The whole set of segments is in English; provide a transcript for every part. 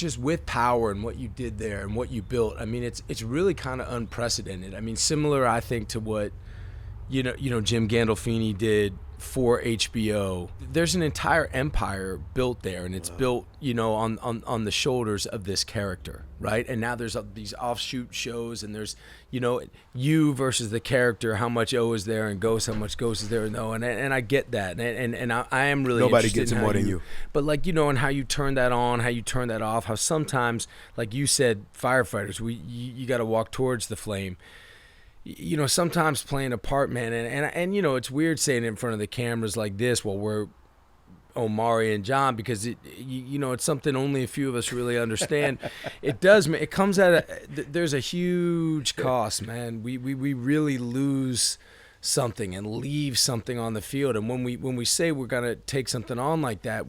just with Power and what you did there and what you built, I mean, it's really kind of unprecedented. I mean, similar, I think, to what you know Jim Gandolfini did for HBO. There's an entire empire built there, and it's built, you know, on the shoulders of this character, right? And now there's these offshoot shows, and there's, you know, you versus the character, how much O is there, and Ghost, how much Ghost is there, and O, and I get that, and I am really nobody interested gets in it how more than you. But like, you know, and how you turn that on, how you turn that off, how sometimes, like you said, firefighters, you got to walk towards the flame. You know, sometimes playing a part, man, and you know, it's weird saying it in front of the cameras like this while we're Omari and Jon, because you know, it's something only a few of us really understand. It does, man. It comes at there's a huge cost, man. We really lose something and leave something on the field, and when we say we're gonna take something on like that,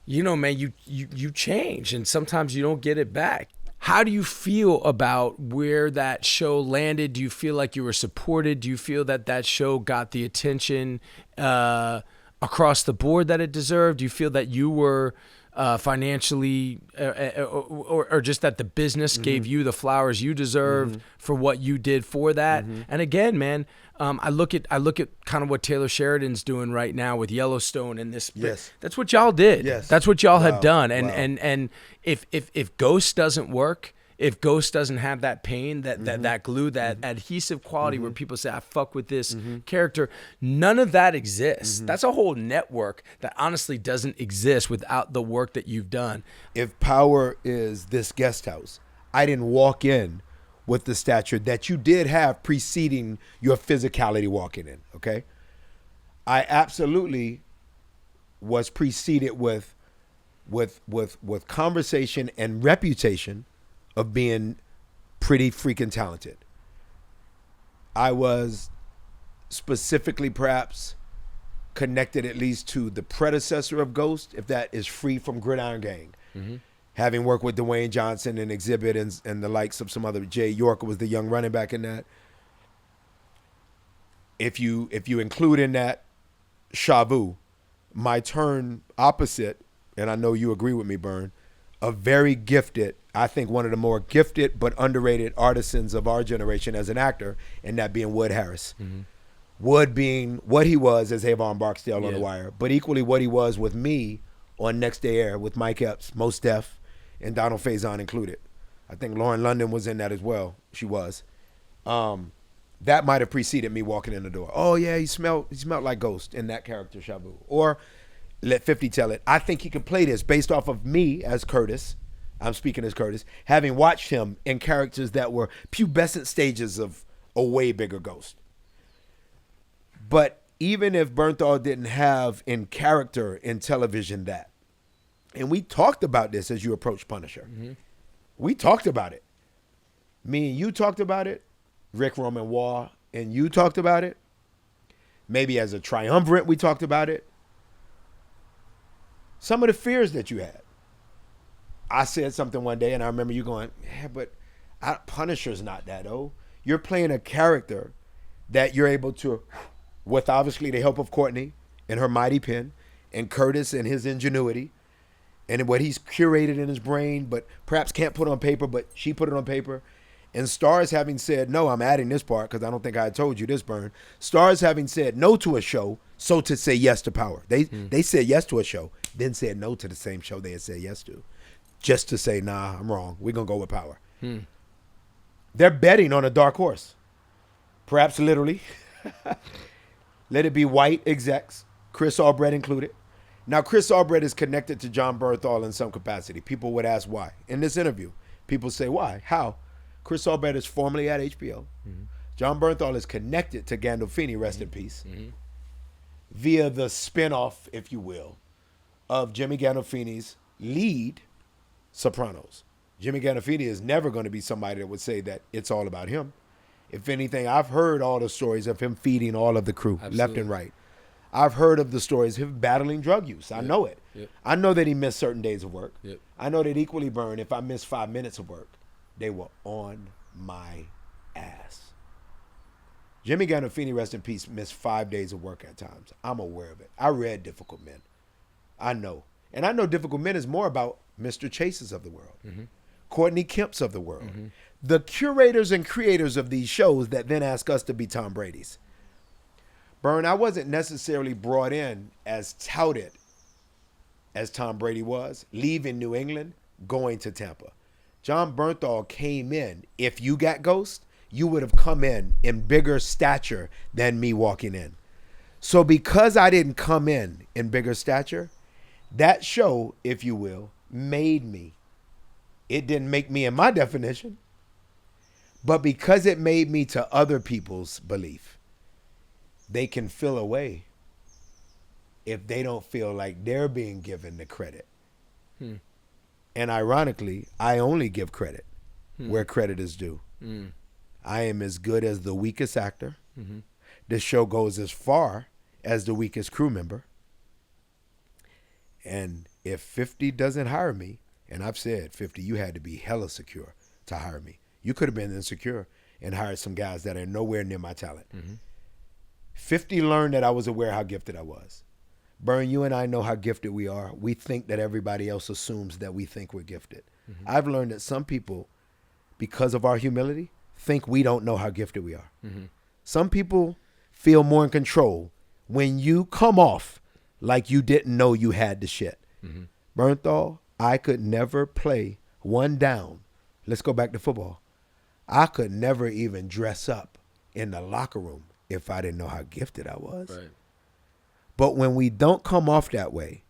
you know, man, you change, and sometimes you don't get it back. How do you feel about where that show landed? Do you feel like you were supported? Do you feel that show got the attention across the board that it deserved? Do you feel that you were financially or just that the business gave you the flowers you deserved for what you did for that? And again, man, I look at kind of what Taylor Sheridan's doing right now with Yellowstone and this. Yes. That's what y'all did. Yes. That's what y'all Wow. have done. And Wow. and if Ghost doesn't work, if Ghost doesn't have that pain, that glue, that adhesive quality where people say, I fuck with this character, none of that exists. That's a whole network that honestly doesn't exist without the work that you've done. If Power is this guest house, I didn't walk in with the stature that you did have preceding your physicality walking in, okay? I absolutely was preceded with conversation and reputation of being pretty freaking talented. I was specifically perhaps connected at least to the predecessor of Ghost, if that is free from Gridiron Gang. Having worked with Dwayne Johnson and Exhibit and the likes of some other, Jay York was the young running back in that. If you include in that Shavu, my turn opposite, and I know you agree with me, Bern, a very gifted, I think one of the more gifted but underrated artisans of our generation as an actor, and that being Wood Harris. Wood being what he was as Avon Barksdale on The Wire, but equally what he was with me on Next Day Air with Mike Epps, Mos Def, and Donald Faison included. I think Lauren London was in that as well. She was. That might have preceded me walking in the door. Oh yeah, he smelled like Ghost in that character, Shabu. Or let 50 tell it. I think he could play this based off of me as Curtis. I'm speaking as Curtis, having watched him in characters that were pubescent stages of a way bigger Ghost. But even if Bernthal didn't have in character in television that, and we talked about this as you approach Punisher. We talked about it. Me and you talked about it. Rick Roman Waugh and you talked about it. Maybe as a triumvirate we talked about it. Some of the fears that you had. I said something one day and I remember you going, yeah, but Punisher's not that, though. You're playing a character that you're able to, with obviously the help of Courtney and her mighty pen, and Curtis and his ingenuity, and what he's curated in his brain, but perhaps can't put on paper, but she put it on paper. And Starz having said, no, I'm adding this part because I don't think I had told you this, Bern. Starz having said no to a show, so to say yes to Power. They said yes to a show, then said no to the same show they had said yes to. Just to say, nah, I'm wrong. We're going to go with Power. They're betting on a dark horse. Perhaps literally. Let it be white execs, Chris Albrecht included. Now, Chris Albrecht is connected to Jon Bernthal in some capacity. People would ask why. In this interview, people say, why? How? Chris Albrecht is formerly at HBO. Jon Bernthal is connected to Gandolfini, rest in peace, via the spinoff, if you will, of Jimmy Gandolfini's lead, Sopranos. Jimmy Gandolfini is never going to be somebody that would say that it's all about him. If anything, I've heard all the stories of him feeding all of the crew, left and right. I've heard of the stories of him battling drug use. I know it. I know that he missed certain days of work. I know that equally, Bern, if I missed 5 minutes of work, they were on my ass. Jimmy Gandolfini, rest in peace, missed 5 days of work at times. I'm aware of it. I read Difficult Men. I know. And I know Difficult Men is more about Mr. Chases of the world, Courtney Kemps of the world, the curators and creators of these shows that then ask us to be Tom Brady's. Bern, I wasn't necessarily brought in as touted as Tom Brady was, leaving New England, going to Tampa. Jon Bernthal came in. If you got Ghost, you would have come in bigger stature than me walking in. So because I didn't come in bigger stature, that show, if you will, made me. It didn't make me in my definition, but because it made me to other people's belief, they can feel away if they don't feel like they're being given the credit. And ironically, I only give credit where credit is due. I am as good as the weakest actor. This show goes as far as the weakest crew member. And if 50 doesn't hire me, and I've said, 50, you had to be hella secure to hire me. You could have been insecure and hired some guys that are nowhere near my talent. 50 learned that I was aware how gifted I was. Bern, you and I know how gifted we are. We think that everybody else assumes that we think we're gifted. I've learned that some people, because of our humility, think we don't know how gifted we are. Some people feel more in control when you come off like you didn't know you had the shit. Bernthal, I could never play one down. Let's go back to football. I could never even dress up in the locker room if I didn't know how gifted I was. Right. But when we don't come off that way,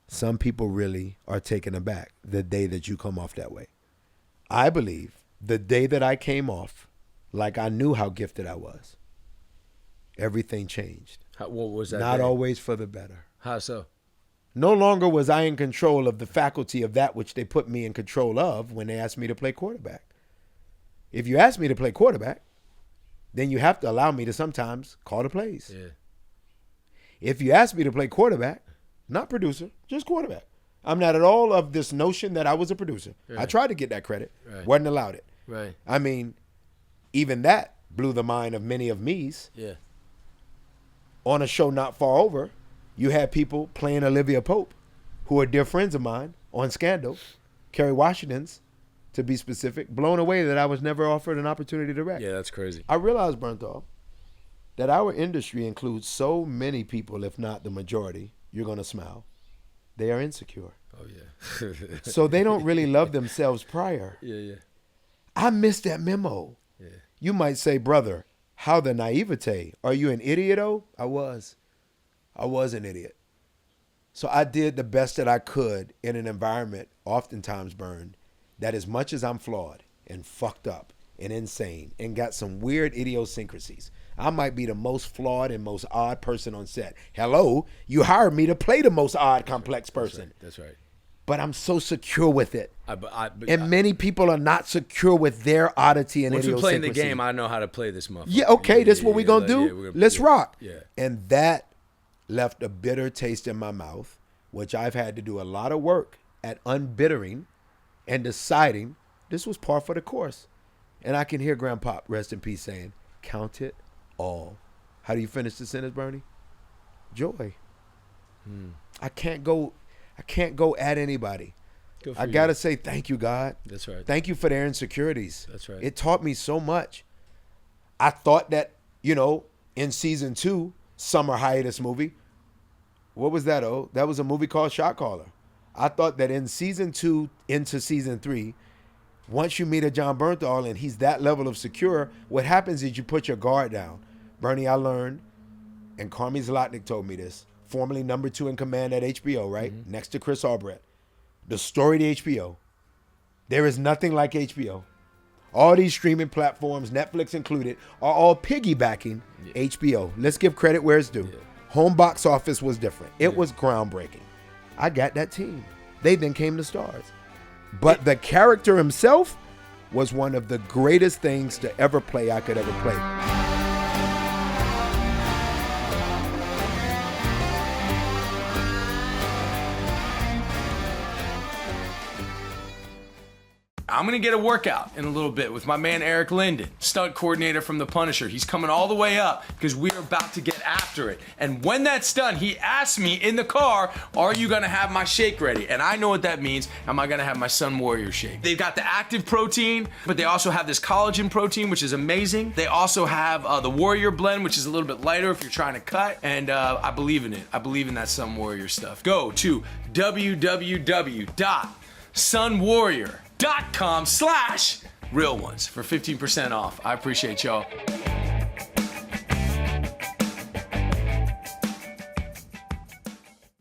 some people really are taken aback the day that you come off that way. I believe the day that I came off like I knew how gifted I was, everything changed. What was that? Not always for the better. How so? No longer was I in control of the faculty of that which they put me in control of when they asked me to play quarterback. If you ask me to play quarterback, then you have to allow me to sometimes call the plays. Yeah. If you ask me to play quarterback, not producer, just quarterback, I'm not at all of this notion that I was a producer. Right. I tried to get that credit, Right. wasn't allowed it. Right. I mean, even that blew the mind of many of me's. Yeah. On a show not far over, you had people playing Olivia Pope, who are dear friends of mine, on Scandal, Kerry Washington's, to be specific, blown away that I was never offered an opportunity to direct. Yeah, that's crazy. I realized, Bernthal, that our industry includes so many people, if not the majority, you're going to smile, they are insecure. Oh, yeah. So they don't really love themselves prior. Yeah. I missed that memo. Yeah. You might say, brother, how the naivete? Are you an idiot, oh? I was an idiot. So I did the best that I could in an environment, oftentimes, Bern, that as much as I'm flawed and fucked up and insane and got some weird idiosyncrasies, I might be the most flawed and most odd person on set. Hello, you hired me to play the most odd, complex person. That's right. But I'm so secure with it. But Many people are not secure with their oddity and once we idiosyncrasy. play in the game, I know how to play this motherfucker. Yeah, okay, that's what we're going to do. Let's rock. Yeah. And that left a bitter taste in my mouth, which I've had to do a lot of work at unbittering and deciding this was par for the course. And I can hear Grandpop, rest in peace, saying, count it all. How do you finish the sentence, Bernie? Joy. I can't go at anybody. I got to say thank you, God. That's right. Thank you for their insecurities. That's right. It taught me so much. I thought that, in season 2, summer hiatus movie, what was that, oh? That was a movie called Shot Caller. I thought that in season 2 into season 3, once you meet a Jon Bernthal and he's that level of secure, what happens is you put your guard down. Bernie, I learned, and Carmi Zlotnick told me this, formerly number 2 in command at HBO, right? Next to Chris Albrecht. The story to HBO. There is nothing like HBO. All these streaming platforms, Netflix included, are all piggybacking HBO. Let's give credit where it's due. Yeah. Home box office was different. It was groundbreaking. I got that team. They then came to Starz. But the character himself was one of the greatest things to ever play I could ever play. I'm gonna get a workout in a little bit with my man Eric Linden, stunt coordinator from The Punisher. He's coming all the way up because we're about to get after it. And when that's done, he asked me in the car, are you gonna have my shake ready? And I know what that means. Am I gonna have my Sun Warrior shake? They've got the active protein, but they also have this collagen protein, which is amazing. They also have the Warrior blend, which is a little bit lighter if you're trying to cut. And I believe in it. I believe in that Sun Warrior stuff. Go to www.sunwarrior.com/real ones for 15% off. I appreciate y'all.